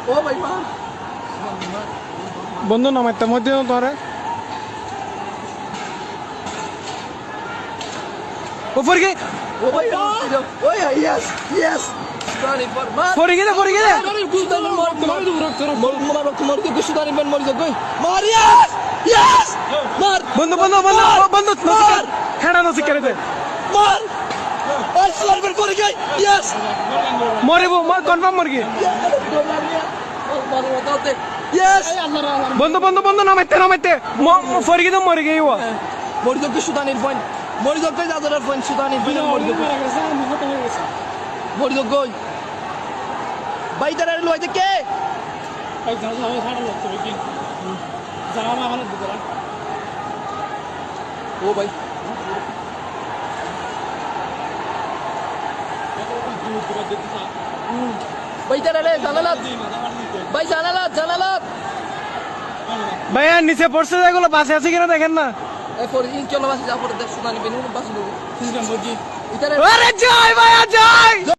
ও ভাই মা বন্ধু নামাইতে মধ্যে তোরে উপর কি ও ভাই ওই ইয়েস ইয়েস সুদানি পর মার পড়ে গেছে সুদানি মার তোমার তো সুদানি পর মরে যাবে মার ইয়েস ইয়েস মার বন্ধু হেডা নসি করে দে মার আর সুদানি পর করে গই ইয়েস মরিব কনফার্ম মরগি ইয়েস বন্ধু নামাইতে পড়ে গেছে মরে গই ও মরে যাবে সুদানির পয়েন্ট মরে যাবে দাদার পয়েন্ট সুদানির পয়েন্ট মরে যাবে গই ভাই তারা লইতে কে ও ভাই ভাই তারা লে জানালাত ভাই জানালাত ভাই আর নিচে পড়ছে যেগুলো বাসে আছে কিনা দেখেন না এরপর চলো বাসে যা পরে দেখ সুদানি বেনু বাসে লোক আরে জয় ভাইয়া জয়